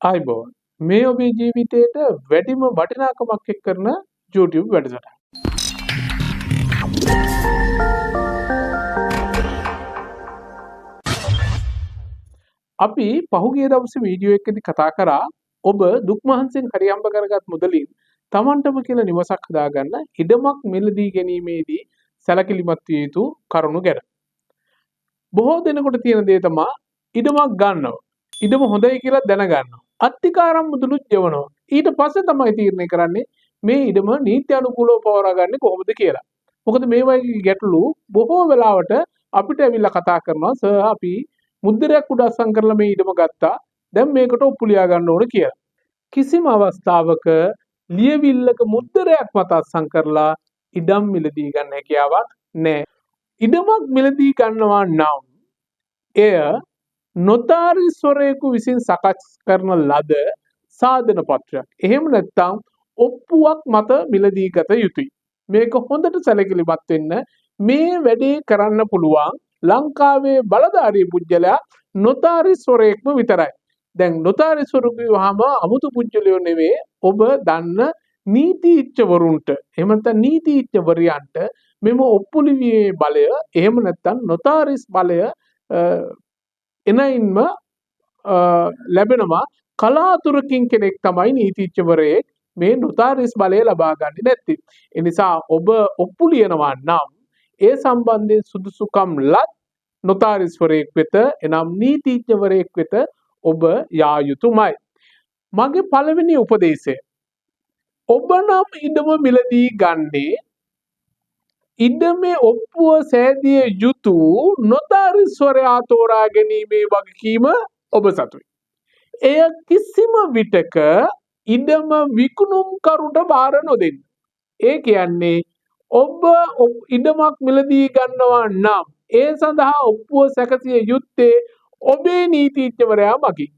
ආයිබෝන් මේ ඔබේ ජීවිතේට වැඩිම වටිනාකමක් එක් කරන YouTube වැඩසටහන. අපි පහුගිය දවසේ වීඩියෝ එකකදී කතා කරා ඔබ දුක් මහන්සියෙන් හරියම්බ කරගත් මුදලින් Tamanටම කියලා නිවසක් හදාගන්න ඉඩමක් මිලදී ගැනීමේදී සැලකිලිමත් විය යුතු කරුණු ගැන. බොහෝ දෙනෙකුට තියෙන දේ තමයි ඉඩමක් ගන්නවා. ඉඩම හොඳයි කියලා දැනගන්නවා. අත්තිකාරම් මුදලුත් ගෙවනවා. ඊට පස්සේ තමයි තීරණය කරන්නේ මේ ඉඩම නීති අනුකූලව පවරාගන්නේ කොහොමද කියලා. මොකද මේ වගේ ගැටලු බොහෝ වෙලාවට අපිට ඇවිල්ලා කතා කරනවා සර් අපි මුද්දරයක් උඩස්සම් කරලා මේ ඉඩම ගත්තා. දැන් මේකට ඔප්පු ලියා ගන්න ඕන කියලා. කිසිම අවස්ථාවක ලියවිල්ලක මුද්දරයක් මත අස්සම් කරලා ඉඩම් මිලදී ගන්න හැකියාවක් නැහැ. ඉඩමක් මිලදී ගන්නවා නම් එය නොතාරිස්වරයෙකු විසින් සකස් කරන ලද සාධන පත්‍රයක්. එහෙම නැත්නම් ඔප්පුවක් මත මිලදී ගත යුතුයි. මේක හොඳට සැලකිලිමත් වෙන්න මේ වැඩේ කරන්න පුළුවන් ලංකාවේ බලධාරී පුජ්‍යලයා නොතාරිස්වරයෙක්ම විතරයි. දැන් නොතාරිස්වරු කියවහම අමුතු පුජ්‍යලයෝ නෙවෙයි ඔබ දන්න නීතිඥවරුන්ට එහෙම නැත්නම් නීතිඥවරයන්ට මෙම ඔප්පු ලිවීමේ බලය එහෙම නැත්නම් නොතාරිස් බලය එනයින්ම ලැබෙනවා. කලාතුරකින් කෙනෙක් තමයි නීතිඥවරයෙක් මේ නොතාරිස් බලය ලබා ගන්නේ නැත්තේ. ඒ නිසා ඔබ ඔප්පු ලියනවා නම් ඒ සම්බන්ධයෙන් සුදුසුකම් ලත් නොතාරිස්වරයෙක් වෙත එනම් නීතිඥවරයෙක් වෙත ඔබ යා යුතුමයි. මගේ පළවෙනි උපදේශය ඔබ නම් ඉඩම මිලදී ගන්නේ ඉඩමේ ඔප්පුව සෑදිය යුතු නොතාරිස්වරයා තෝරා ගැනීමේ වගකීම ඔබ සතුයි. එය කිසිම විටක ඉඩම විකුණුම්කරුට බාර නොදෙන්න. ඒ කියන්නේ ඔබ ඉඩමක් මිලදී ගන්නවා නම් ඒ සඳහා ඔප්පුව සැකසිය යුත්තේ ඔබේ නීතිඥවරයා මගින්.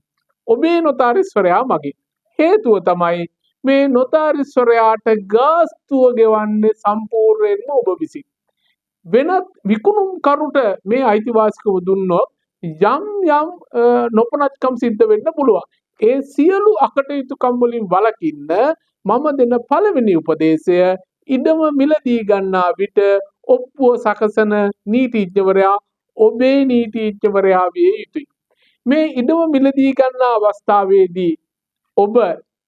ඔබේ නොතාරිස්වරයා මගින්. හේතුව තමයි මේ නොතාරිස්වරයාට ගාස්තුව ගෙවන්නේ සම්පූර්ණයෙන්ම ඔබ විසින්. වෙනත් විකුණුම්කරුට මේ අයිතිවාසිකම දුන්නොත් යම් නොපනත්කම් සිද්ධ වෙන්න පුළුවන්. ඒ සියලු අකටයුතුකම් වලින් වළකින්න මම දෙන පළවෙනි උපදේශය ඉඩම මිලදී ගන්නා විට ඔප්පුව සකසන නීතිඥවරයා ඔබේ නීතිඥවරයා විය යුතුයි. මේ ඉඩම මිලදී ගන්නා අවස්ථාවේදී ඔබ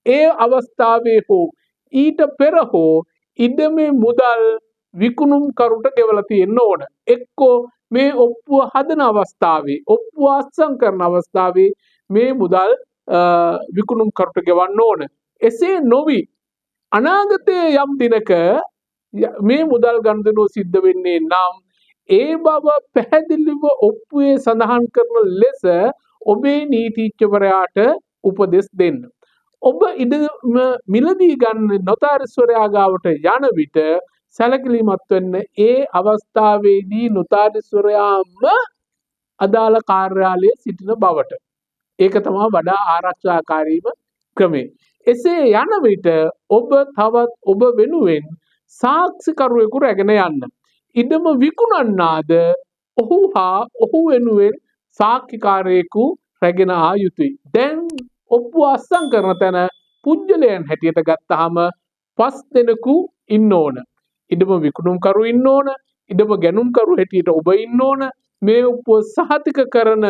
ඒ අවස්ථාවේ හෝ ඊට පෙර හෝ ඉඩමේ මුදල් විකුණුම්කරුට ගෙවලා තියෙන්න ඕන. එක්කෝ මේ ඔප්පුව හදන අවස්ථාවේ ඔප්පුව අත්සන් කරන අවස්ථාවේ මේ මුදල් විකුණුම්කරුට ගෙවන්න ඕන. එසේ නොවි අනාගතයේ යම් දිනක මේ මුදල් ගනුදෙනුව සිද්ධ වෙන්නේ නම් ඒ බව පැහැදිලිව ඔප්පුවේ සඳහන් කරන ලෙස ඔබේ නීතිඥවරයාට උපදෙස් දෙන්න. ඔබ ඉඩම මිලදී ගන්න නොතාරිස්වරයා ගාවට යන විට සැලකිලිමත් වෙන්න ඒ අවස්ථාවේදී නොතාරිස්වරයාම අදාළ කාර්යාලයේ සිටින බවට. ඒක තමයි වඩා ආරක්ෂාකාරීම ක්‍රමය. එසේ යන විට ඔබ තවත් ඔබ වෙනුවෙන් සාක්ෂිකරුවෙකු රැගෙන යන්න. ඉඩම විකුණන්නාද ඔහු හා ඔහු වෙනුවෙන් සාක්ෂිකාරයෙකු රැගෙන ආ යුතුයි. දැන් ඔප්පුව අස්සම් කරන තැන පුජ්‍යලයන් හැටියට ගත්තාම 5 දෙනෙකු ඉන්න ඕන. ඉඩම විකුණුම්කරු ඉන්න ඕන. ඉඩම ගැනුම්කරු හැටියට ඔබ ඉන්න ඕන. මේ ඔප්පුව සහතික කරන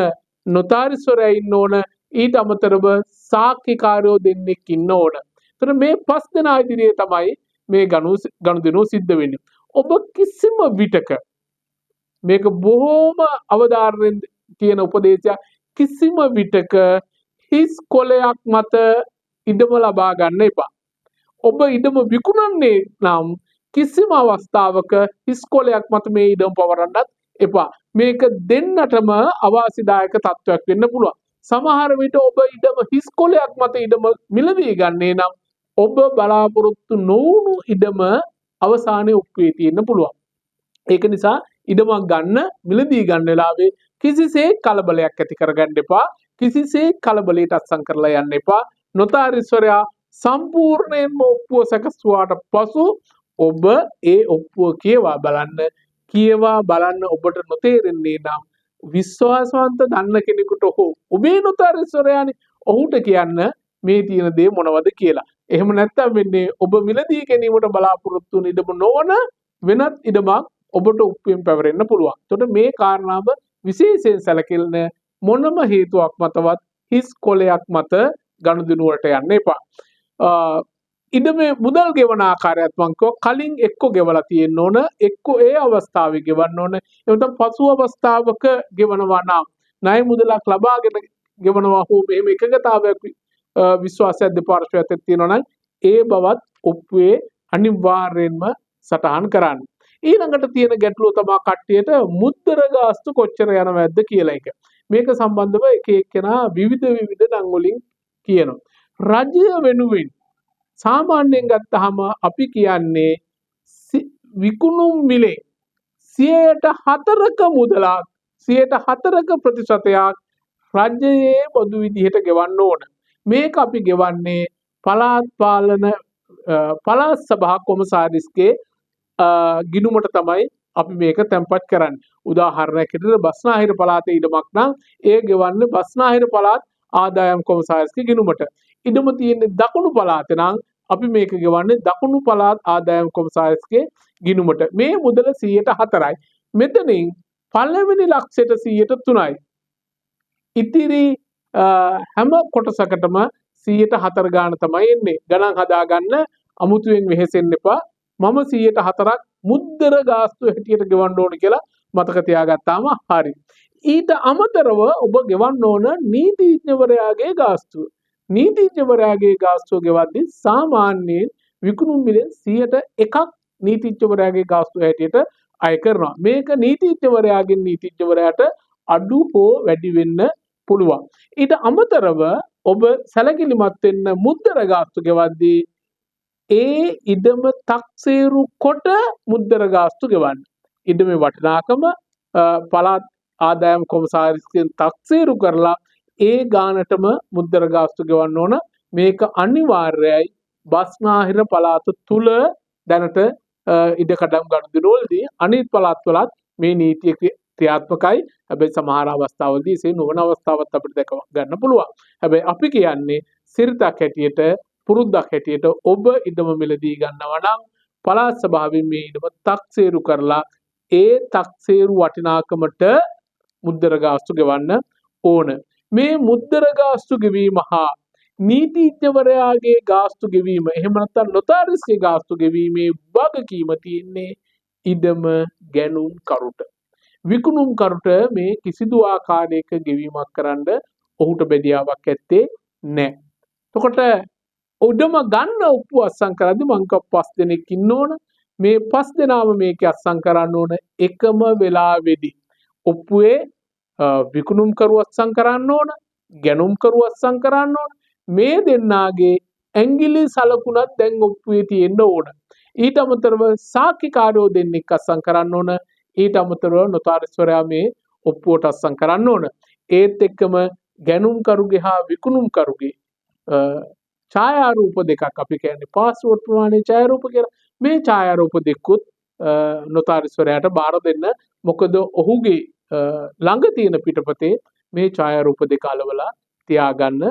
නොතාරිස්වරයා ඉන්න ඕන. ඊට අමතරව සාක්ෂිකාරයෝ දෙන්නෙක් ඉන්න ඕන. එතන මේ 5 දෙනා ඉදිරියේ තමයි මේ ගනුදෙනුව සිද්ධ වෙන්නේ. ඔබ කිසිම විටක මේක බොහෝම අවධාරණයෙන් තියෙන උපදේශයක් කිසිම විටක හිස් කොලයක් මත ඉඩම ලබා ගන්න එපා. ඔබ ඉඩම විකුණන්නේ නම් කිසිම අවස්ථාවක හිස් කොලයක් මත මේ ඉඩම පවරන්නත් එපා. මේක දෙන්නටම අවාසිදායක තත්වයක් වෙන්න පුළුවන්. සමහර විට ඔබ ඉඩම හිස් කොලයක් මත ඉඩම මිලදී ගන්නේ නම් ඔබ බලාපොරොත්තු නොවුණු ඉඩම අවසානයේ ඔප්පුවේ තියෙන්න පුළුවන්. ඒක නිසා ඉඩමක් ගන්න මිලදී ගන්න වෙලාවේ කිසිසේත් කලබලයක් ඇති කරගන්න එපා. කිසිසේත් කලබලයට අත්සන් කරලා යන්න එපා. නොතාරිස්වරයා සම්පූර්ණයෙන්ම ඔප්පුව සැකසුවාට පසු ඔබ ඒ ඔප්පුව කියවා බලන්න ඔබට නොතේරෙන්නේ නම් විශ්වාසවන්ත දන්න කෙනෙකුට හෝ ඔබේ නොතාරිස්වරයානේ ඔහුට කියන්න මේ තියෙන දේ මොනවද කියලා. එහෙම නැත්නම් වෙන්නේ ඔබ මිලදී ගැනීමට බලාපොරොත්තු වන ඉඩම නොවන වෙනත් ඉඩමක් ඔබට ඔප්පුවෙන් පැවරෙන්න පුළුවන්. එතකොට මේ කාරණාව විශේෂයෙන් සැලකෙන්න මොනම හේතුවක් මතවත් හිස් කොලයක් මත ගනුදෙනු වලට යන්න එපා. ඉඩමේ මුදල් ගෙවන ආකාරයත් මං කලින් එක්ක ගෙවලා තියෙන්න ඕන, එක්ක ඒ අවස්ථාවේ ගෙවන්න ඕන. එහෙනම් පසු අවස්ථාවක ගෙවනවා නම් ණය මුදලක් ලබාගෙන ගෙවනවා හෝ එහෙම එකගතාවයක් විශ්වාසයක් දෙපාර්ශ්වයක් තියෙනවා නම් ඒ බවත් ඔප්පුවේ අනිවාර්යෙන්ම සටහන් කරන්න. ඊළඟට තියෙන ගැටලුව තමයි කට්ටියට මුද්දර ගාස්තු කොච්චර යනවද කියලා එක. මේක සම්බන්ධව එක එක්කෙනා විවිධ නම් වලින් කියනවා. රජය වෙනුවෙන් සාමාන්‍යයෙන් ගත්තහම අපි කියන්නේ විකුණුම් මිලේ 4%ක මුදලක් 4%ක ප්‍රතිශතයක් රජයේ බදු විදිහට ගෙවන්න ඕන. මේක අපි ගෙවන්නේ පළාත් පාලන පළාත් සභා කොමසාරිස්ගේ ගිණුමට තමයි අපි මේක තැන්පත් කරන්නේ. උදාහරණයක් විදිහට බස්නාහිර පළාතේ ඉඩමක් නම් ඒ ගෙවන්නේ බස්නාහිර පළාත් ආදායම් කොමසාරිස්ගේ ගිණුමට. ඉඩම තියෙන්නේ දකුණු පළාතේ නම් අපි මේක ගෙවන්නේ දකුණු පළාත් ආදායම් කොමසාරිස්ගේ ගිණුමට. මේ මුදල 4%යි. මෙතනින් පළවෙනි ලක්ෂයට 3%යි. ඉතිරි හැම කොටසකටම 4% ගාන තමයි එන්නේ. ගණන් හදාගන්න අමුතුවෙන් වෙහෙසෙන්න එපා. මම 4%ක් මුද්දර ගාස්තු හැටියට ගෙවන්න ඕන කියලා මතක තියාගත්තාම හරි. ඊට අමතරව ඔබ ගෙවන්න ඕන නීතිඥවරයාගේ ගාස්තුව. නීතිඥවරයාගේ ගාස්තුව ගෙවද්දී සාමාන්‍යයෙන් විකුණුම් මිලෙන් 100%ක් නීතිඥවරයාගේ ගාස්තුව හැටියට අය කරනවා. මේක නීතිඥවරයාගෙන් නීතිඥවරයාට අඩු හෝ වැඩි වෙන්න පුළුවන්. ඊට අමතරව ඔබ සැලකිලිමත් වෙන්න මුද්දර ගාස්තු ගෙවද්දී ඒ ඉඩම තක්සේරු කොට මුද්දර ගාස්තු ගෙවන්න. ඉඩමේ වටිනාකම පළාත් ආදායම් කොමසාරිස්ගෙන් තක්සේරු කරලා ඒ ගානටම මුද්දර ගාස්තු ගෙවන්න ඕන. මේක අනිවාර්යයි බස්නාහිර පළාත තුල දැනට ඉඩකඩම් ගනුදෙනුවලදී අනිත් පළාත්වලත් මේ නීතිය ක්‍රියාත්මකයි. හැබැයි සමහර අවස්ථාවලදී ඒ නොවන අවස්ථාවත් අපිට දැක ගන්න පුළුවන්. හැබැයි අපි කියන්නේ සිරිතක් හැටියට පුරුද්දක් හැටියට ඔබ ඉඩම මිලදී ගන්නවා නම් පළාත් සභාවෙන් මේ ඉඩම තක්සේරු කරලා ඒ තක්සේරු වටිනාකමට මුද්දර ගාස්තු ගෙවන්න ඕන. මේ මුද්දර ගාස්තු ගෙවීම හා නීතිඥවරයාගේ ගාස්තු ගෙවීම එහෙම නැත්නම් නොතාරිස්ගේ ගාස්තු ගෙවීමේ වගකීම තියෙන්නේ ඉඩම ගැනුම් කරුට. විකුණුම් කරුට මේ කිසිදු ආකාරයක ගෙවීමක් කරන්න ඔහුට බැදියාවක් ඇත්තේ නැහැ. එතකොට උඩම ගන්න ඔප්පු අත්සන් කරද්දි මං කව 5 දෙනෙක් ඉන්න ඕන. මේ 5 දෙනාම මේක අත්සන් කරන්න ඕන එකම වෙලාවේදී. ඔප්පුවේ විකුණුම් කරු අත්සන් කරන්න ඕන, ගැනුම් කරු අත්සන් කරන්න ඕන. මේ දෙන්නාගේ ඇඟිලි සලකුණක් දැන් ඔප්පුවේ තියෙන්න ඕන. ඊට අමතරව සාක්ෂිකාරයෝ දෙන්නෙක් අත්සන් කරන්න ඕන. ඊට අමතරව නොතාරිස්වරයා මේ ඔප්පුවට අත්සන් කරන්න ඕන. ඒත් එක්කම ගැනුම් කරුගේ හා විකුණුම් කරුගේ ඡායාරූප දෙකක් අපි කියන්නේ පාස්වර්ඩ් ප්‍රමාණයේ ඡායාරූප කියලා. මේ ඡායාරූප දෙකකුත් නොතාරිස්වරයාට බාර දෙන්න. මොකද ඔහුගේ ළඟ තියෙන පිටපතේ මේ ඡායාරූප දෙක අලවලා තියාගන්න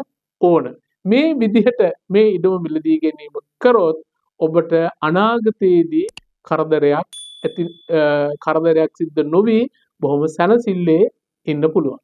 ඕන. මේ විදිහට මේ ඉඩම මිලදී ගැනීම කරොත් ඔබට අනාගතයේදී කරදරයක් සිද්ධ නොවි බොහොම සැනසille ඉන්න පුළුවන්.